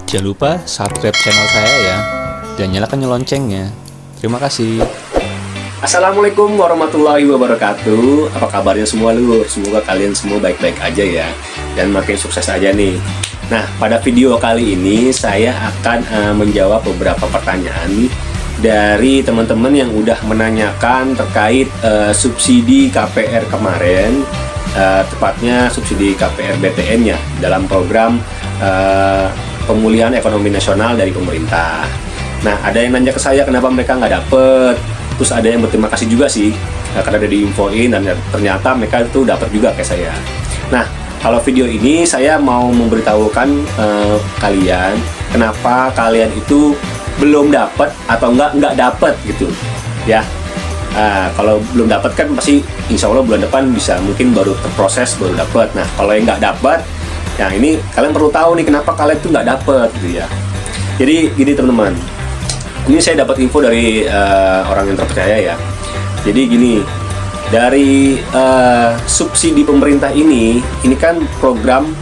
Jangan lupa subscribe channel saya ya, dan nyalakan loncengnya. Terima kasih. Assalamualaikum warahmatullahi wabarakatuh. Apa kabarnya semua lur? Semoga kalian semua baik-baik aja ya, dan makin sukses aja nih. Nah, pada video kali ini saya akan menjawab beberapa pertanyaan dari teman-teman yang udah menanyakan terkait subsidi KPR kemarin, tepatnya subsidi KPR BTN ya, dalam program pemulihan ekonomi nasional dari pemerintah. Nah, ada yang nanya ke saya kenapa mereka nggak dapet. Terus ada yang berterima kasih juga sih, karena udah diinfoin dan ternyata mereka itu dapat juga kayak saya. Nah, kalau video ini saya mau memberitahukan kalian kenapa kalian itu belum dapat atau nggak dapat gitu ya. Kalau belum dapat kan pasti insya Allah bulan depan bisa, mungkin baru terproses baru dapat. Nah, kalau yang nggak dapat, ya ini kalian perlu tahu nih kenapa kalian tuh nggak dapet gitu ya. Jadi gini teman-teman, ini saya dapat info dari orang yang terpercaya ya. Jadi gini, dari subsidi pemerintah ini kan program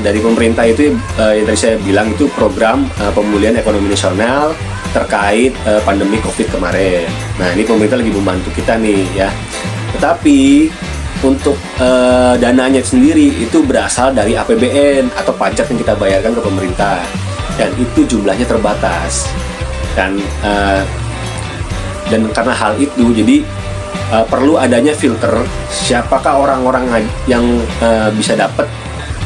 dari pemerintah itu yang tadi saya bilang itu program pemulihan ekonomi nasional terkait pandemi COVID kemarin. Nah, ini pemerintah lagi membantu kita nih ya. Tetapi untuk dananya sendiri itu berasal dari APBN atau pajak yang kita bayarkan ke pemerintah, dan itu jumlahnya terbatas. Dan karena hal itu jadi perlu adanya filter siapakah orang-orang yang bisa dapat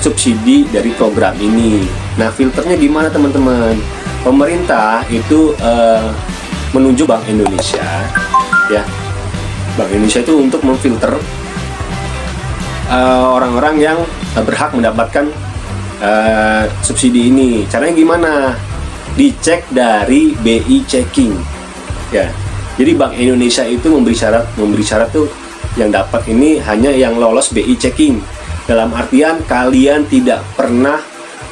subsidi dari program ini. Nah, filternya gimana teman-teman? Pemerintah itu menunjuk Bank Indonesia ya. Bank Indonesia itu untuk memfilter orang-orang yang berhak mendapatkan subsidi ini. Caranya gimana? Dicek dari BI checking ya. Jadi Bank Indonesia itu memberi syarat tuh yang dapat ini hanya yang lolos BI checking. Dalam artian kalian tidak pernah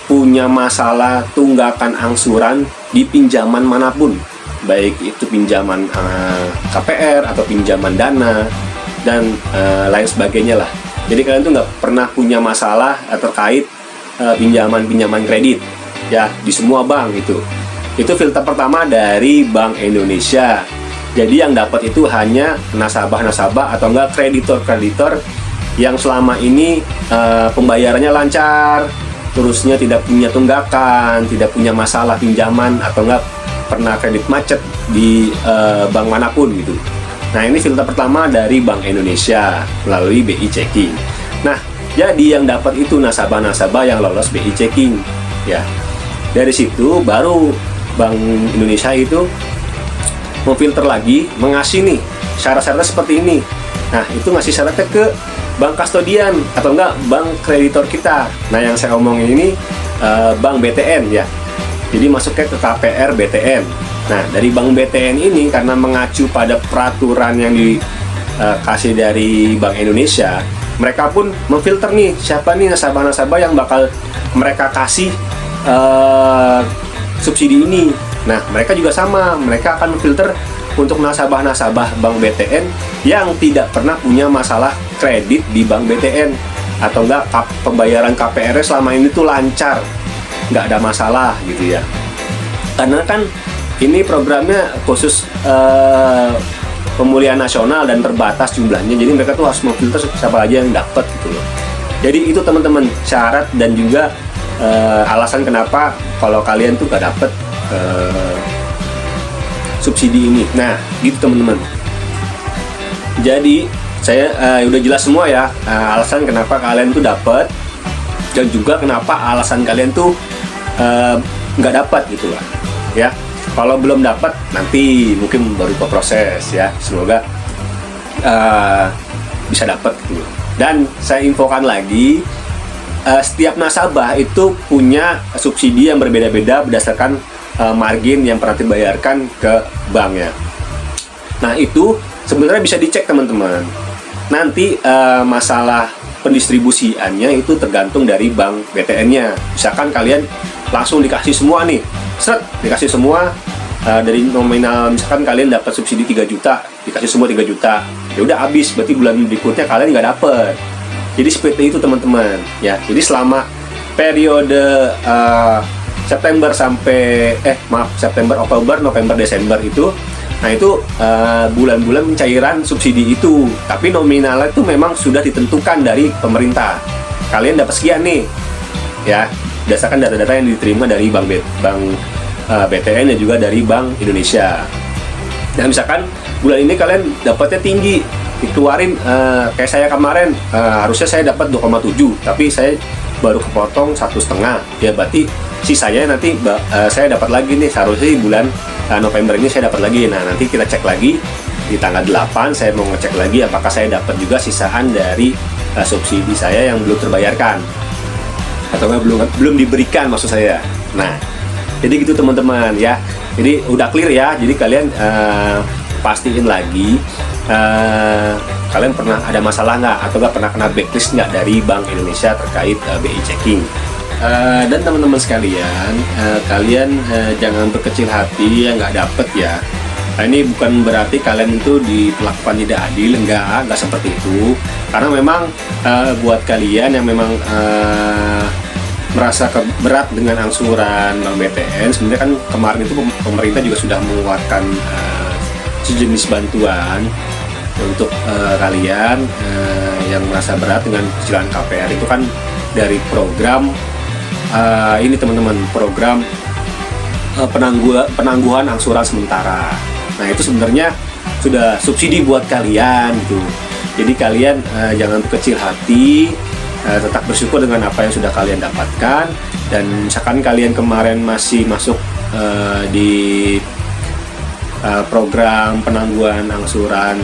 punya masalah tunggakan angsuran di pinjaman manapun, baik itu pinjaman KPR atau pinjaman dana dan lain sebagainya lah. Jadi kalian tuh nggak pernah punya masalah terkait pinjaman kredit ya di semua bank itu. Itu filter pertama dari Bank Indonesia. Jadi yang dapat itu hanya nasabah-nasabah atau enggak kreditor-kreditor yang selama ini pembayarannya lancar, terusnya tidak punya tunggakan, tidak punya masalah pinjaman atau enggak pernah kredit macet di bank manapun gitu. Nah, ini filter pertama dari Bank Indonesia melalui BI checking. Nah, jadi yang dapat itu nasabah-nasabah yang lolos BI checking ya. Dari situ baru Bank Indonesia itu memfilter lagi, mengasih nih syarat-syaratnya seperti ini. Nah, itu ngasih syaratnya ke bank kastodian atau enggak bank kreditor kita. Nah, yang saya omongin ini bank BTN ya. Jadi masuknya ke KPR BTN. Nah, dari Bank BTN ini karena mengacu pada peraturan yang dikasih dari Bank Indonesia, mereka pun memfilter nih siapa nih nasabah-nasabah yang bakal mereka kasih subsidi ini. Nah, mereka juga sama, mereka akan memfilter untuk nasabah-nasabah Bank BTN yang tidak pernah punya masalah kredit di Bank BTN atau enggak pembayaran KPR selama ini tuh lancar, nggak ada masalah gitu ya. Karena kan ini programnya khusus pemulihan nasional dan terbatas jumlahnya, jadi mereka tuh harus memfilter siapa aja yang dapat gitu loh. Jadi itu teman-teman syarat dan juga alasan kenapa kalau kalian tuh gak dapet subsidi ini. Nah, gitu teman-teman. Jadi saya udah jelas semua ya alasan kenapa kalian tuh dapet dan juga kenapa alasan kalian tuh nggak dapat gitu lah ya. Kalau belum dapat nanti mungkin baru proses ya. Semoga bisa dapat gitu. Dan saya infokan lagi, setiap nasabah itu punya subsidi yang berbeda-beda berdasarkan margin yang pernah dibayarkan ke banknya. Nah, itu sebenarnya bisa dicek teman-teman. Nanti masalah pendistribusiannya itu tergantung dari bank BTN-nya. Misalkan kalian langsung dikasih semua nih, dikasih semua dari nominal, misalkan kalian dapat subsidi 3 juta, dikasih semua 3 juta, ya udah habis, berarti bulan berikutnya kalian nggak dapet. Jadi seperti itu teman-teman ya. Jadi selama periode September sampai September, Oktober, November, Desember itu, nah itu bulan-bulan cairan subsidi itu, tapi nominalnya itu memang sudah ditentukan dari pemerintah. Kalian dapat sekian nih, ya, berdasarkan data-data yang diterima dari Bank BTN dan juga dari Bank Indonesia. Nah, misalkan bulan ini kalian dapatnya tinggi, dikeluarin kayak saya kemarin, harusnya saya dapat 2,7, tapi saya baru kepotong 1,5, ya berarti sisanya nanti saya dapat lagi nih, seharusnya bulan November ini saya dapat lagi. Nah, nanti kita cek lagi di tanggal 8, saya mau ngecek lagi apakah saya dapat juga sisaan dari subsidi saya yang belum terbayarkan atau belum diberikan maksud saya. Nah, jadi gitu teman-teman ya. Jadi udah clear ya. Jadi kalian pastiin lagi kalian pernah ada masalah nggak, atau nggak pernah kena backlist nggak dari Bank Indonesia terkait BI checking. Dan teman-teman sekalian, kalian jangan berkecil hati yang nggak dapet ya. Nah, ini bukan berarti kalian itu diperlakukan tidak adil, nggak seperti itu. Karena memang buat kalian yang memang merasa berat dengan angsuran Bank BTN, sebenarnya kan kemarin itu pemerintah juga sudah mengeluarkan sejenis bantuan untuk kalian yang merasa berat dengan cicilan KPR itu kan dari program ini teman-teman, program penangguhan angsuran sementara. Nah, itu sebenarnya sudah subsidi buat kalian gitu. Jadi kalian jangan berkecil hati, tetap bersyukur dengan apa yang sudah kalian dapatkan. Dan misalkan kalian kemarin masih masuk di program penangguhan angsuran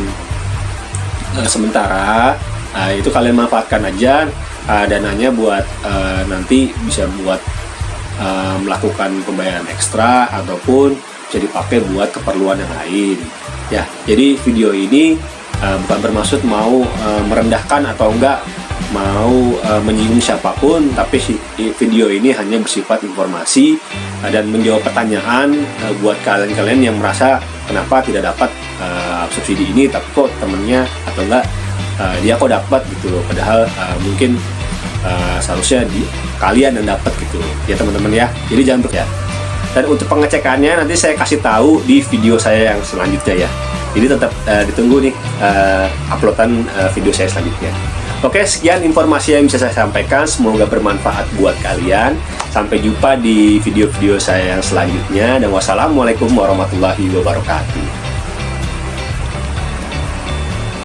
sementara, itu kalian manfaatkan aja dananya buat nanti bisa buat melakukan pembayaran ekstra ataupun bisa dipakai buat keperluan yang lain ya. Jadi video ini bukan bermaksud mau merendahkan atau enggak mau menyinggung siapapun, tapi video ini hanya bersifat informasi dan menjawab pertanyaan buat kalian-kalian yang merasa kenapa tidak dapat subsidi ini, tapi kok temennya atau enggak dia kok dapat gitu loh, padahal mungkin seharusnya kalian yang dapat gitu ya teman-teman ya. Jadi jangan ya. Dan untuk pengecekannya nanti saya kasih tahu di video saya yang selanjutnya ya. Jadi tetap ditunggu nih uploadan video saya selanjutnya. Oke, sekian informasi yang bisa saya sampaikan, semoga bermanfaat buat kalian. Sampai jumpa di video-video saya yang selanjutnya, dan wassalamualaikum warahmatullahi wabarakatuh.